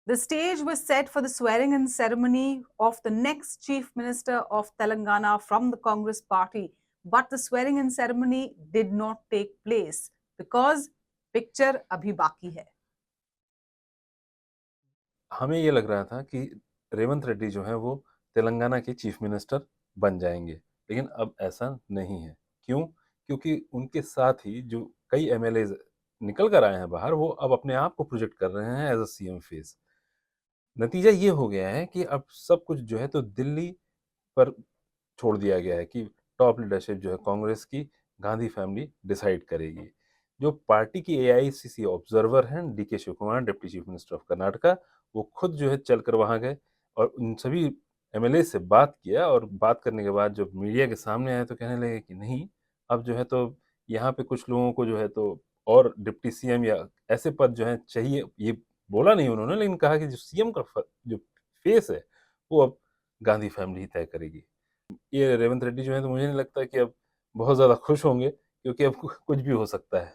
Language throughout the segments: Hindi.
The stage was set for the swearing-in ceremony of the next Chief Minister of Telangana from the Congress party. But the swearing-in ceremony did not take place because picture abhi baki hai. हमें ये लग रहा था कि रेवंत रेड्डी जो है वो तेलंगाना के चीफ मिनिस्टर बन जाएंगे, लेकिन अब ऐसा नहीं है। क्यों? क्योंकि उनके साथ ही जो कई एमएलएज निकल कर आए हैं बाहर, वो अब अपने आप को प्रोजेक्ट कर रहे हैं एज अ सीएम फेस। नतीजा ये हो गया है कि अब सब कुछ जो है तो दिल्ली पर छोड़ दिया गया है कि टॉप लीडरशिप जो है कांग्रेस की, गांधी फैमिली डिसाइड करेगी। जो पार्टी की एआईसीसी ऑब्जर्वर हैं DK Shiv Kumar, deputy chief minister of Karnataka, वो खुद जो है चलकर वहां गए और उन सभी एमएलए से बात किया, और बात करने के बाद जब मीडिया के सामने आए तो कहने लगे कि नहीं, अब जो है तो यहाँ पे कुछ लोगों को जो है तो और डिप्टी सीएम या ऐसे पद जो है चाहिए। ये बोला नहीं उन्होंने, लेकिन कहा कि जो सीएम का जो फेस है वो अब गांधी फैमिली ही तय करेगी। ये रेवंत रेड्डी जो है तो मुझे नहीं लगता कि अब बहुत ज़्यादा खुश होंगे, क्योंकि अब कुछ भी हो सकता है।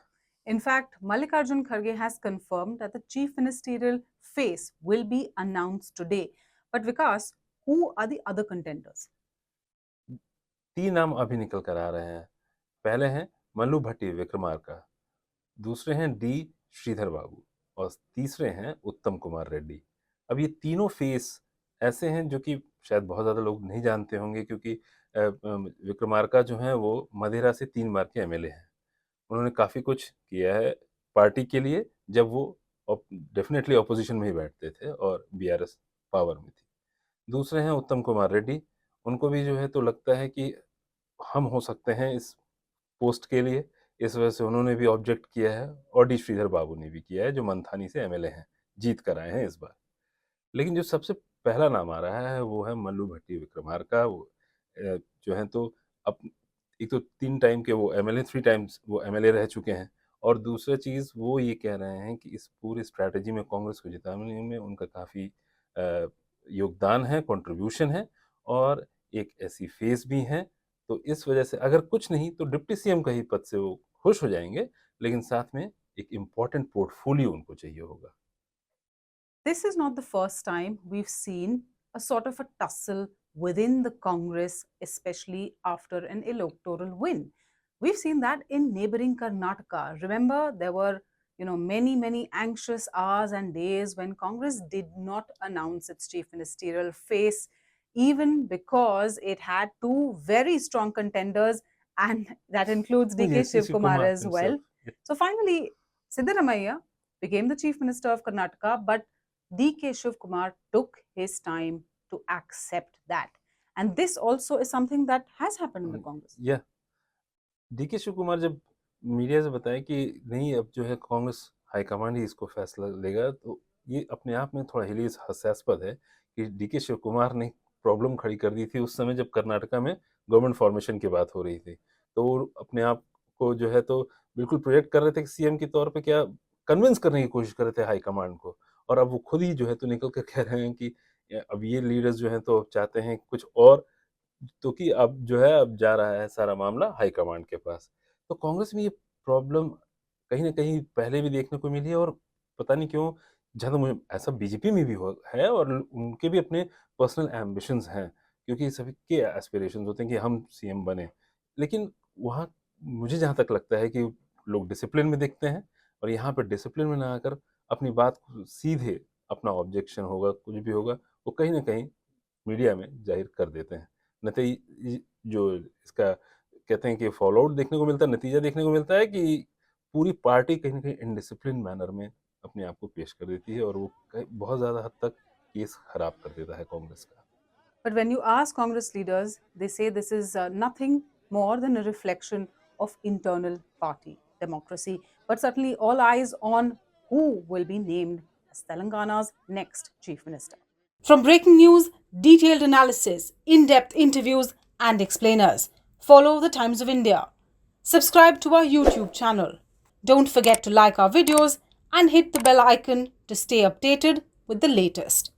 In fact, Mallikarjun Kharge has confirmed that the chief ministerial face will be announced today. But Vikas, who are the other contenders? 3 नाम अभी निकल कर आ रहे हैं। पहले हैं मल्लू भट्टी विक्रमार्का, दूसरे हैं डी श्रीधर बाबू और तीसरे हैं उत्तम कुमार रेड्डी। अब ये तीनों फेस ऐसे हैं जो कि शायद बहुत ज़्यादा लोग नहीं जानते होंगे, क्योंकि विक्रमार्का जो हैं वो मदिरा से 3 बार के एमएलए हैं। उन्होंने काफ़ी कुछ किया है पार्टी के लिए, जब वो डेफिनेटली ऑपोजिशन में ही बैठते थे और बीआरएस पावर में थी। दूसरे हैं उत्तम कुमार रेड्डी, उनको भी जो है तो लगता है कि हम हो सकते हैं इस पोस्ट के लिए, इस वजह से उन्होंने भी ऑब्जेक्ट किया है, और डी श्रीधर बाबू ने भी किया है जो मंथानी से एमएलए हैं, जीत कर आए हैं इस बार। लेकिन जो सबसे पहला नाम आ रहा है वो है मल्लू भट्टी विक्रमार्का। वो जो हैं तो अब एक तो 3 टाइम के वो एमएलए, 3 टाइम्स वो एमएलए रह चुके हैं, और दूसरा चीज़ वो ये कह रहे हैं कि इस पूरी स्ट्रैटेजी में कांग्रेस को जिताने में उनका काफ़ी योगदान है, कंट्रीब्यूशन है, और एक ऐसी फेस भी हैं। तो इस वजह से अगर कुछ नहीं तो डिप्टी सीएम का ही पद से वो खुश हो जाएँगे, लेकिन साथ में एक इम्पोर्टेंट पोर्टफोलियो उनको चाहिए होगा। This is not the first time we've seen a sort of a tussle within the Congress, especially after an electoral win. We've seen that in neighboring Karnataka. Remember, there were many anxious hours and days when Congress did not announce its chief ministerial face, even because it had two very strong contenders, and that includes Oh, DK yes, yes, Shiv Kumar Kumar as himself. well. So finally, Siddaramaiah became the chief minister of Karnataka, but DK Shiv Kumar took his time to accept that. And this also is something that has happened in the Congress. या डीके शिव कुमार जब मीडिया से बताया कि नहीं, अब जो है कांग्रेस हाईकमांड ही इसको फैसला लेगा, तो ये अपने आप में थोड़ा हिलीस हास्यास्पद है कि डीके शिव कुमार ने प्रॉब्लम खड़ी कर दी थी उस समय जब कर्नाटका में गवर्नमेंट फॉर्मेशन की बात हो रही थी। तो वो अपने आप को जो है तो बिल्कुल प्रोजेक्ट कर रहे थे कि सीएम के तौर पे, क्या कन्विंस करने की कोशिश कर रहे थे हाईकमांड को, और अब वो खुद ही जो है तो निकल कर कह रहे हैं कि अब ये लीडर्स जो हैं तो चाहते हैं कुछ और, तो कि अब जो है अब जा रहा है सारा मामला हाईकमांड के पास। तो कांग्रेस में ये प्रॉब्लम कहीं न कहीं पहले भी देखने को मिली है, और पता नहीं क्यों, जहाँ तक मुझे ऐसा बीजेपी में भी हो है, और उनके भी अपने पर्सनल एम्बिशंस हैं, क्योंकि सभी के एस्पिरेशंस होते हैं कि हम सीएम बने। लेकिन वहाँ मुझे जहाँ तक लगता है कि लोग डिसिप्लिन में देखते हैं, और यहाँ पे डिसिप्लिन में ना आकर अपनी बात को सीधे, अपना ऑब्जेक्शन होगा, कुछ भी होगा, वो कहीं न कहीं मीडिया में ज़ाहिर कर देते हैं। जो इसका कहते हैं कि फॉलोआउट देखने को मिलता है, नतीजा देखने को मिलता है कि पूरी पार्टी कहीं न कहीं इनडिसिप्लिन मैनर में अपने आप को पेश कर देती है, और वो बहुत ज़्यादा हद तक केस खराब कर देता है कांग्रेस का। But when you ask Congress leaders, they say this is nothing more than a reflection of internal party democracy. But certainly, all eyes on who will be named as Telangana's next chief minister. From breaking news, detailed analysis, in depth interviews, and explainers, follow the Times of India. Subscribe to our YouTube channel. Don't forget to like our videos and hit the bell icon to stay updated with the latest.